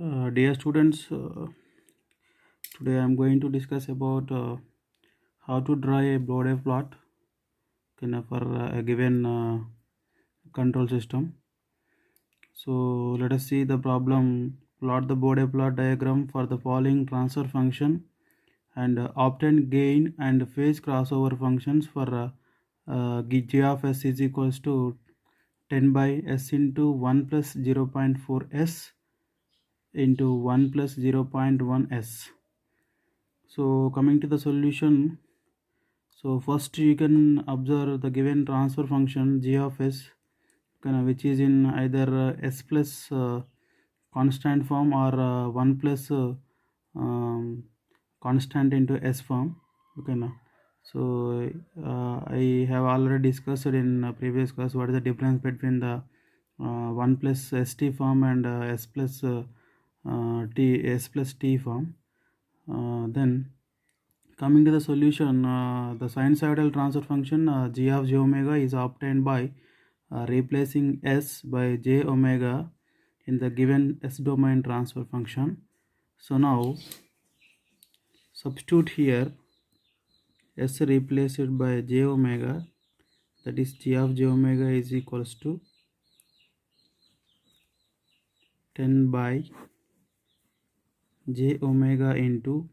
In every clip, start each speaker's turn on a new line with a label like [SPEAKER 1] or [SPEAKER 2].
[SPEAKER 1] Dear students, today I am going to discuss about how to draw a Bode plot for a given control system. So let us see the problem. Plot the Bode plot diagram for the following transfer function and obtain gain and phase crossover functions for g of s is equals to 10 by s into 1 plus 0.4 s into 1 plus 0.1 s. So coming to the solution, so first you can observe the given transfer function g of s, which is in either s plus constant form or 1 plus constant into s form. Okay, now so I have already discussed in previous class what is the difference between the 1 plus st form and s plus t form. Then coming to the solution, the sinusoidal transfer function g of j omega is obtained by replacing s by j omega in the given s domain transfer function. So now substitute here s replaced by j omega, that is g of j omega is equals to 10 by j omega into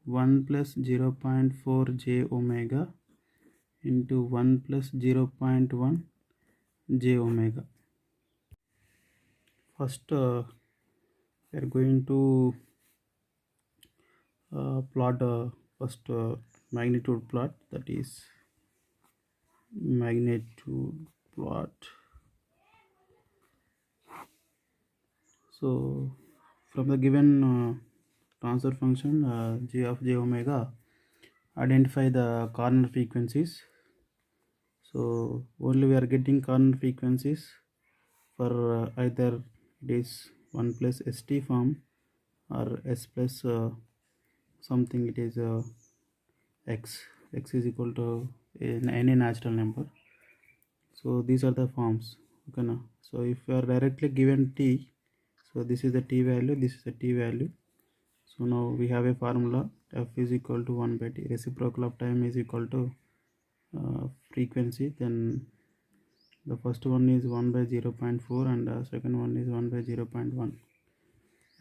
[SPEAKER 1] 1 plus 0.4 j omega into 1 plus 0.1 j omega. First we are going to plot first magnitude plot, that is magnitude plot. So from the given transfer function g of j omega, identify the corner frequencies. So only we are getting corner frequencies for either it is 1 plus st form or s plus something, it is x is equal to any natural number. So these are the forms. Okay, now so if you are directly given t, so this is the t value, this is the t value. So now we have a formula, f is equal to 1 by t, reciprocal of time is equal to frequency. Then the first one is 1 by 0.4 and the second one is 1 by 0.1.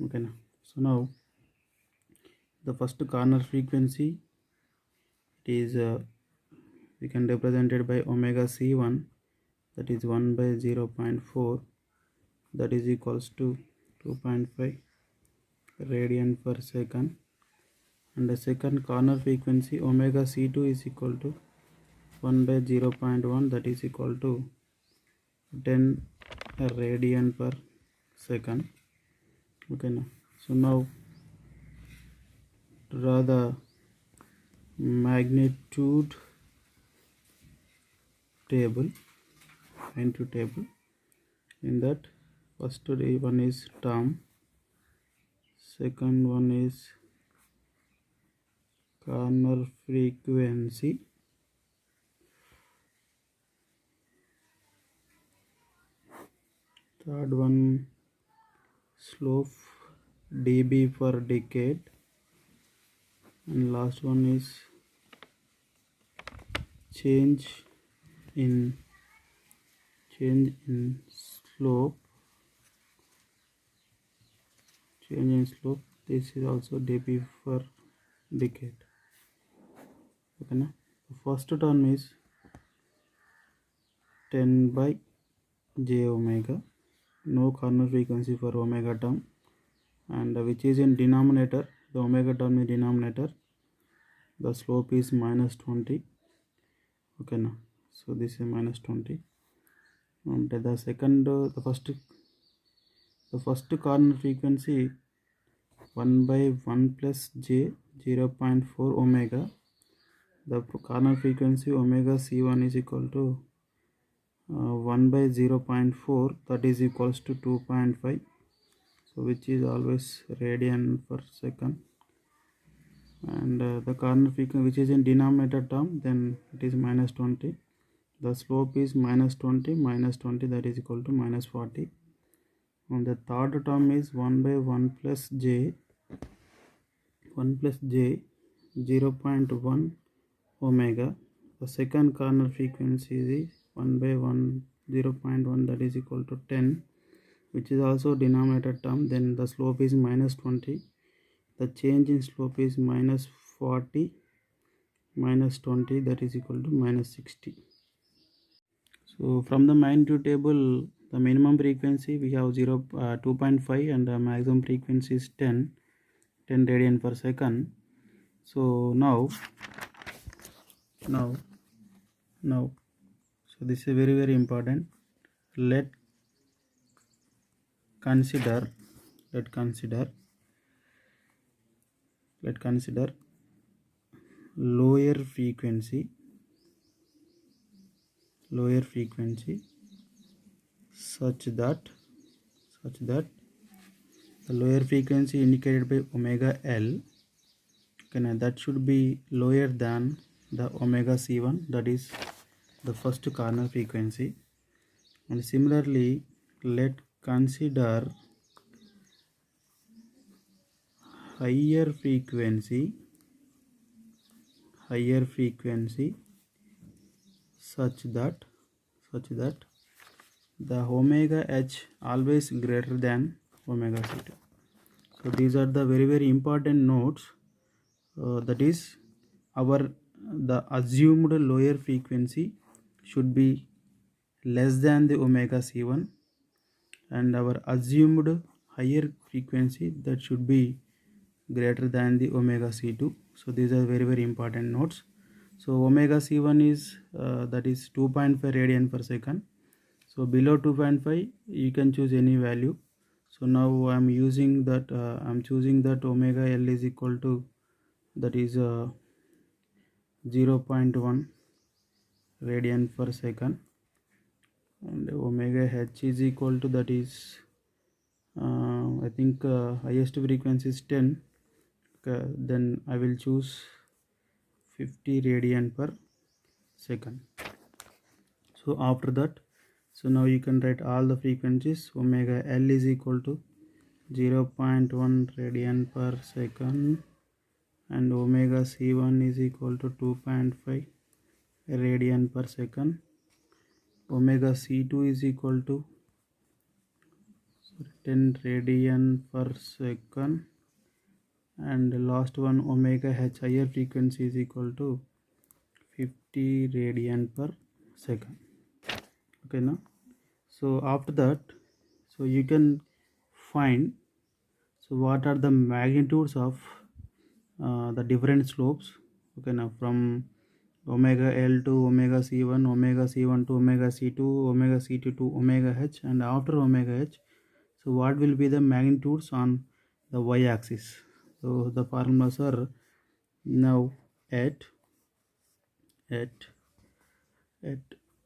[SPEAKER 1] okay, now so now the first corner frequency, it is we can represent it by omega c1, that is 1 by 0.4, that is equals to 2.5 radian per second. And the second corner frequency omega c2 is equal to 1 by 0.1, that is equal to 10 radian per second. Okay, now so now draw the magnitude table, magnitude table. In that, first one is term, second one is corner frequency, third one slope dB per decade, and last one is change in slope, this is also dB per decade. Okay, now the first term is 10 by j omega, no corner frequency for omega term, and which is in denominator, the omega term is denominator, the slope is minus 20. Okay, now so this is minus 20. And the second the first corner frequency 1 by 1 plus j 0.4 omega, the corner frequency omega c1 is equal to 1 by 0.4, that is equals to 2.5, so which is always radian per second. And the corner frequency which is in denominator term, then it is minus 20, the slope is minus 20 minus 20, that is equal to minus 40. and the third term is 1 by 1 plus j 0.1 omega. The second corner frequency is 1 by 1 0.1, that is equal to 10, which is also denominator term. Then the slope is minus 20. The change in slope is minus 40 minus 20, that is equal to minus 60. So from the magnitude table, the minimum frequency we have 2.5 and the maximum frequency is 10 radian per second. So now so this is very important. Let consider lower frequency such that the lower frequency indicated by omega L, okay, that should be lower than the omega C1, that is the first corner frequency. And similarly, let consider higher frequency such that the omega H always greater than omega C2. So these are the very important notes. That is, the assumed lower frequency should be less than the omega C1, and our assumed higher frequency that should be greater than the omega C2. So these are very important notes. So omega C1 is that is 2.5 radian per second. So below 2.5 you can choose any value. So now I am using that I am choosing that omega L is equal to, that is 0.1 radian per second, and omega H is equal to, that is I think highest frequency is 10. Then I will choose 50 radian per second. So after that, so now you can write all the frequencies. Omega L is equal to 0.1 radian per second, and omega C1 is equal to 2.5 radian per second. Omega C2 is equal to 10 radian per second, and the last one omega H higher frequency is equal to 50 radian per second. Okay, now so after that, so you can find, so what are the magnitudes of the different slopes. Okay, now from omega L to omega C1, omega C1 to omega C2, omega C2 to omega H, and after omega H, so what will be the magnitudes on the y-axis. So the formulas are now at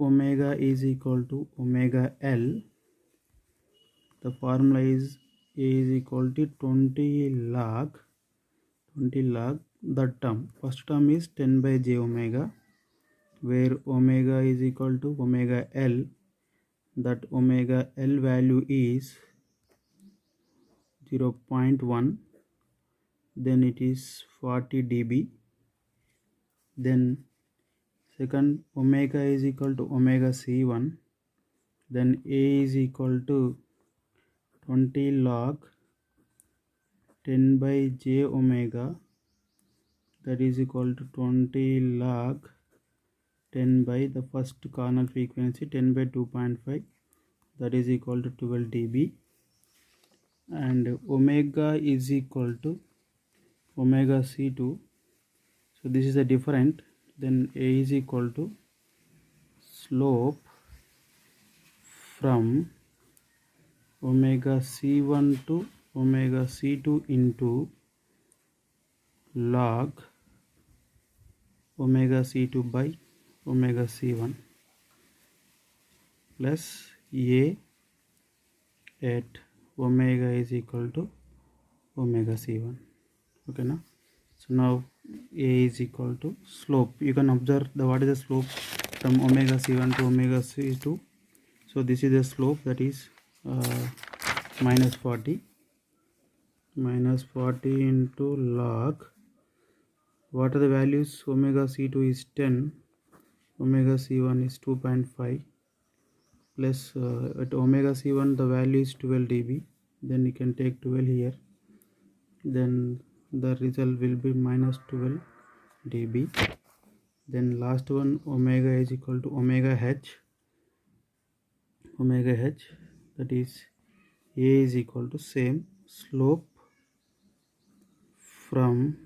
[SPEAKER 1] omega is equal to omega L, the formula is A is equal to 20 log the term. First term is 10 by j omega, where omega is equal to omega L, that omega L value is 0.1, then it is 40 dB. Then second, omega is equal to omega C1, then A is equal to 20 log 10 by j omega, that is equal to 20 log 10 by the first corner frequency 10 by 2.5, that is equal to 12 dB, and omega is equal to omega C2. So this is a different. Then A is equal to slope from omega C1 to omega C2 into log omega C2 by omega C1 plus A at omega is equal to omega C1. Okay, now so now A is equal to slope. You can observe what is the slope from omega C1 to omega C2. So this is the slope, that is minus 40 into log, what are the values? Omega C2 is 10, omega C1 is 2.5, plus at omega C1 the value is 12 dB, then you can take 12 here, then the result will be minus 12 dB. Then last one, omega is equal to omega h, that is A is equal to same slope from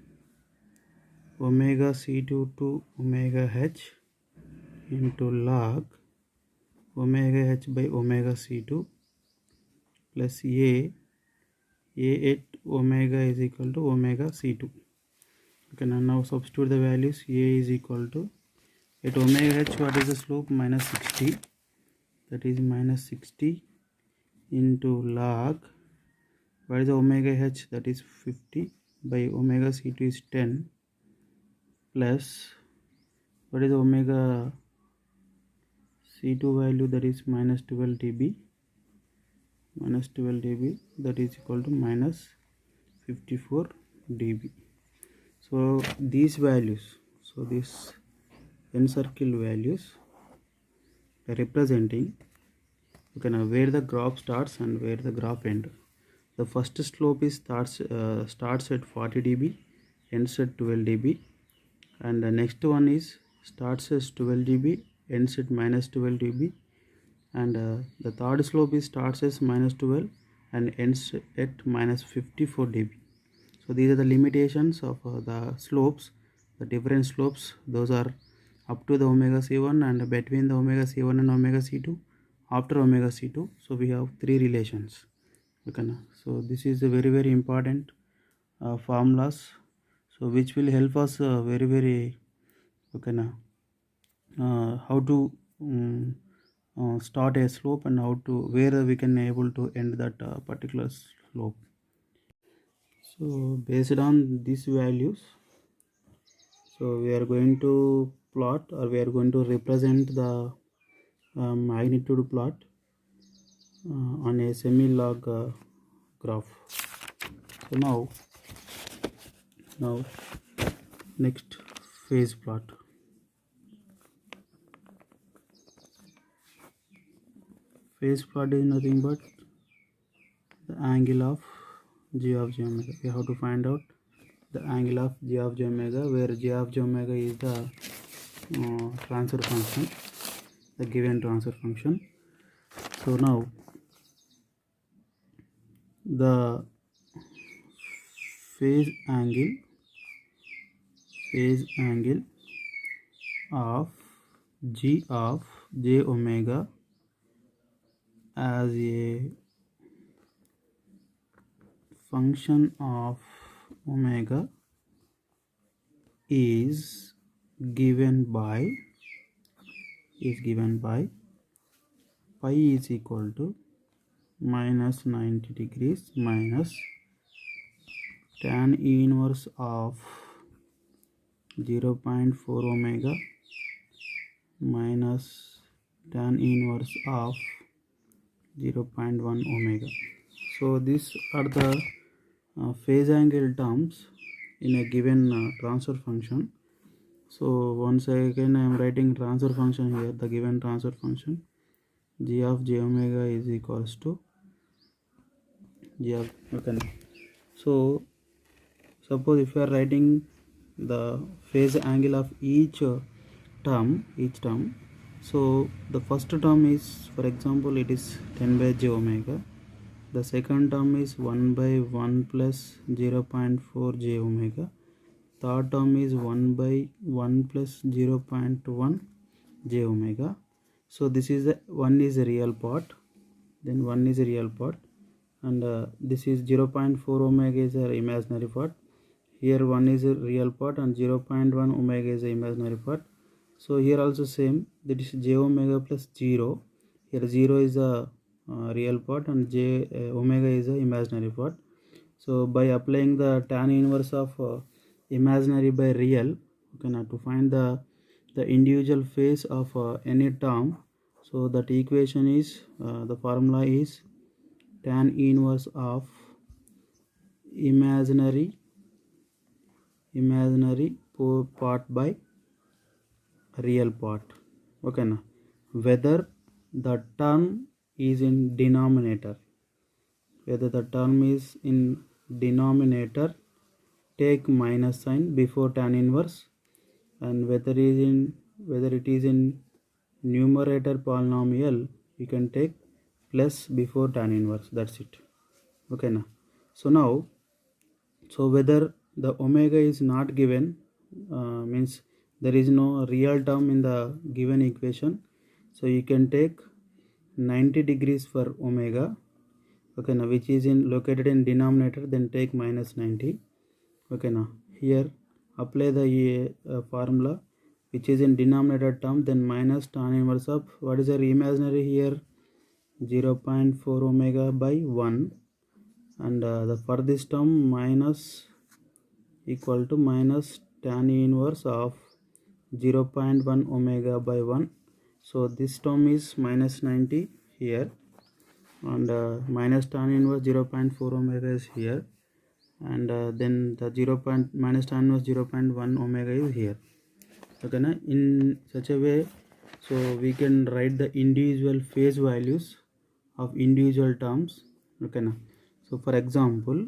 [SPEAKER 1] omega C2 to omega h into log omega h by omega C2 plus A at omega is equal to omega C2. Okay, now substitute the values. A is equal to, at omega h, what is the slope? Minus 60, that is minus 60 into log, what is the omega h? That is 50 by omega C2 is 10, plus what is the omega C2 value? That is minus 12 dB, that is equal to minus 54 dB. So these values, so these encircle values are representing, okay, now where the graph starts and where the graph ends. The first slope is starts at 40 dB, ends at 12 dB, and the next one is starts as 12 dB, ends at minus 12 dB, and the third slope is starts as minus 12 and ends at minus 54 dB. So these are the limitations of the slopes, the different slopes. Those are up to the omega C1 and between the omega C1 and omega C2, after omega C2. So we have three relations. Okay, so this is a very important formulas, so which will help us very okay, how to start a slope and how to where we can able to end that particular slope. So based on these values, so we are going to plot, or we are going to represent the magnitude plot on a semi-log graph. So now next phase plot. Phase plot is nothing but the angle of g of j omega. We have to find out the angle of g of j omega, where g of j omega is the transfer function, the given transfer function. So now the phase angle of g of j omega as a function of omega is given by pi is equal to minus 90 degrees minus tan inverse of 0.4 omega minus tan inverse of 0.1 omega. So these are the phase angle terms in a given transfer function. So once again I am writing transfer function here, the given transfer function g of j omega is equals to g of, okay. So suppose if you are writing the phase angle of each term, so the first term is, for example, it is 10 by j omega. The second term is 1 by 1 plus 0.4 j omega. Third term is 1 by 1 plus 0.1 j omega. So this is one is a real part, then one is a real part, and this is 0.4 omega is a imaginary part. Here one is a real part and 0.1 omega is a imaginary part. So here also same, that is j omega plus 0. Here 0 is a real part and j omega is a imaginary part. So by applying the tan inverse of imaginary by real, okay, now to find the individual phase of any term, so that equation is the formula is tan inverse of imaginary part by real part. Okay na, whether the term is in denominator, take minus sign before tan inverse, and whether it is in numerator polynomial, you can take plus before tan inverse. That's it. Okay na. So whether the omega is not given, means there is no real term in the given equation, so you can take 90 degrees for omega, okay now, which is located in denominator, then take minus 90. Okay now, here apply the formula which is in denominator term, then minus tan inverse of what is our imaginary here, 0.4 omega by 1, and for this term minus equal to minus tan inverse of 0.1 omega by 1. So this term is minus 90 here, and minus tan inverse 0.4 omega is here, and then the minus tan inverse 0.1 omega is here. Okay na, in such a way, so we can write the individual phase values of individual terms. Okay na, so for example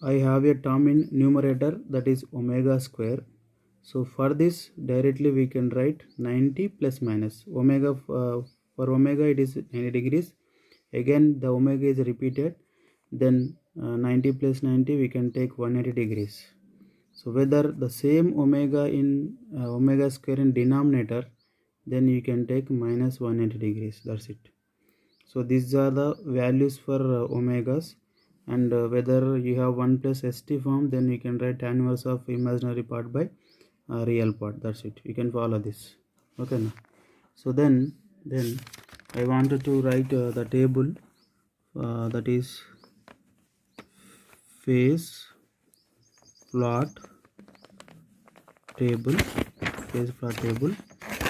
[SPEAKER 1] I have a term in numerator, that is omega square. So for this directly we can write 90 plus minus omega, for omega it is 90 degrees, again the omega is repeated, then 90 plus 90 we can take 180 degrees. So whether the same omega in omega square in denominator, then you can take minus 180 degrees. That's it. So these are the values for omegas, and whether you have 1 plus st form, then you can write tan inverse of imaginary part by real part. That's it. You can follow this. Okay now. So then I wanted to write the table, that is phase plot table.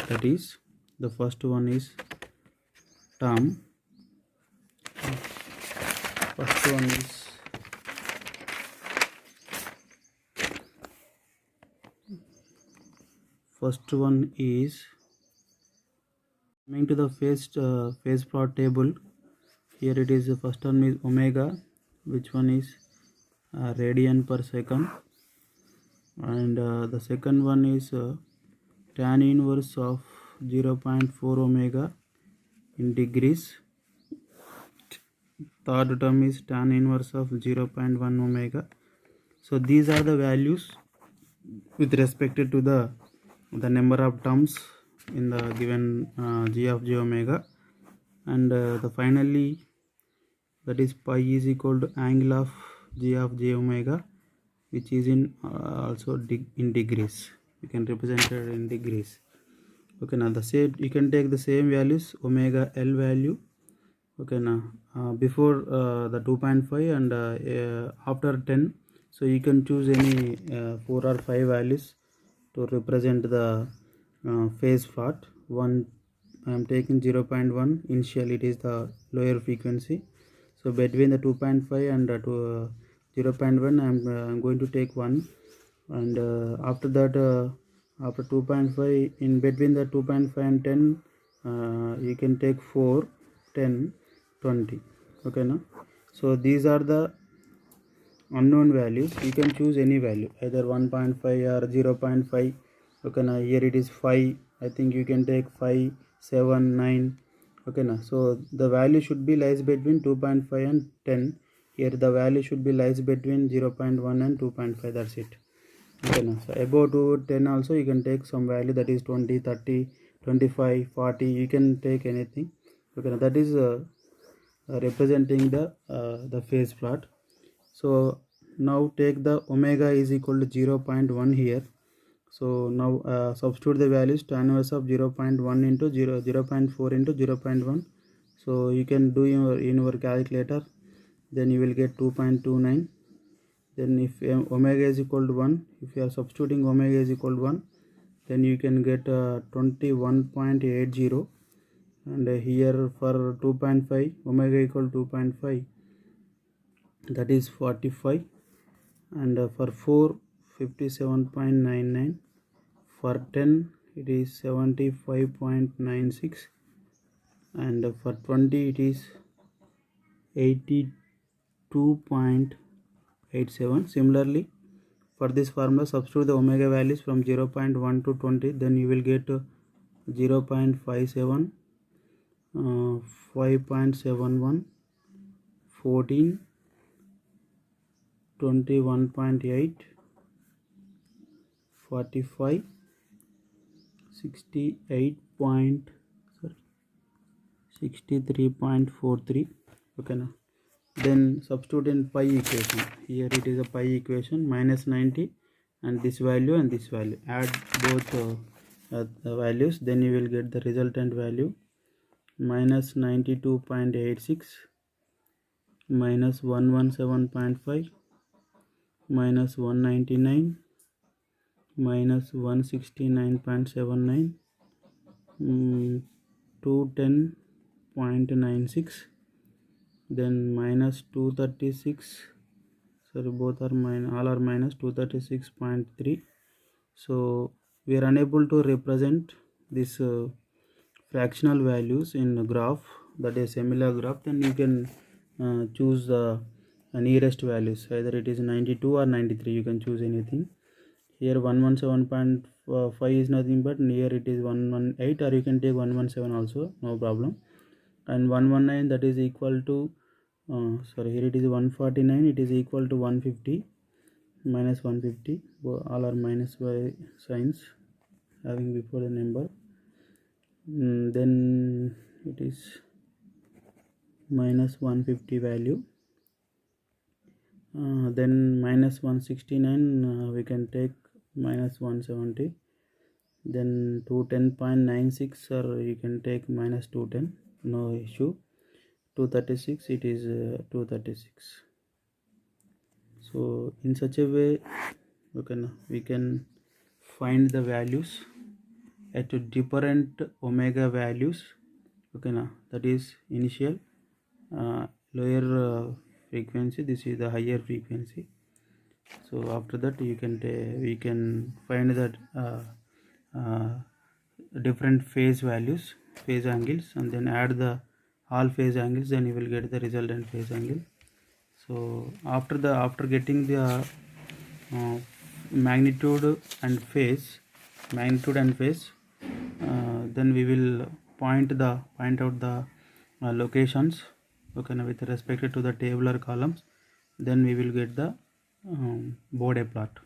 [SPEAKER 1] That is, the first one is term, first one is coming to the phase plot table. Here it is, the first term is omega, which one is radian per second, and the second one is tan inverse of 0.4 omega in degrees. Third term is tan inverse of 0.1 omega. So these are the values with respect to the number of terms in the given g of j omega, and the finally, that is pi is equal to angle of g of j omega, which is in also in degrees. You can represent it in degrees. Okay now, the same, you can take the same values, omega L value, okay now, before the 2.5 and after 10. So you can choose any 4 or 5 values to represent the phase plot. One, I am taking 0.1. initially it is the lower frequency, so between the 2.5 and 0.1 I am going to take 1, and after that after 2.5, in between the 2.5 and 10 you can take 4, 10, 20. Okay now, so these are the unknown values. You can choose any value, either 1.5 or 0.5. okay now, here it is 5. I think you can take 5, 7, 9. okay now, so the value should be lies between 2.5 and 10. Here the value should be lies between 0.1 and 2.5. that's it. okay now, so above to 10 also you can take some value, that is 20, 30, 25, 40. You can take anything. okay now, that is representing the phase plot. So now take the omega is equal to 0.1 here. So now substitute the values, tan inverse of 0.1 into 0.4 into 0.1. so you can do in your calculator, then you will get 2.29. then if omega is equal to 1, if you are substituting omega is equal to 1, then you can get 21.80, and here for 2.5 omega equal 2.5, that is 45, and for 4 57.99, for 10 it is 75.96, and for 20 it is 82.87. Similarly, for this formula substitute the omega values from 0.1 to 20, then you will get 0.57, 5.71, 14, 21.8, 45, 63.43. okay now. Then substitute in pi equation. Here it is a pi equation, minus 90 and this value and this value. Add both the values, then you will get the resultant value, minus 92.86, minus 117.5, minus 199, minus 169.79, 210.96, then minus 236, sorry, both are minus, all are minus 236.3. so we are unable to represent this fractional values in a graph, that is similar graph. Then you can choose the nearest values, either it is 92 or 93, you can choose anything. Here 117.5 is nothing but near it is 118, or you can take 117 also, no problem. And 119, that is equal to sorry, here it is 149, it is equal to 150, minus 150, all are minus by signs having before the number. Then it is minus 150 value, then minus 169, we can take minus 170, then 210.96, or you can take minus 210, no issue. 236, it is 236. so in such a way we can find the values at different omega values, okay now, that is initial lower frequency, this is the higher frequency. So after that we can find that different phase values, phase angles, and then add the all phase angles, then you will get the resultant phase angle. So after getting the magnitude and phase, then we will point out the locations, okay, with respect to the tabular columns, then we will get the Bode plot.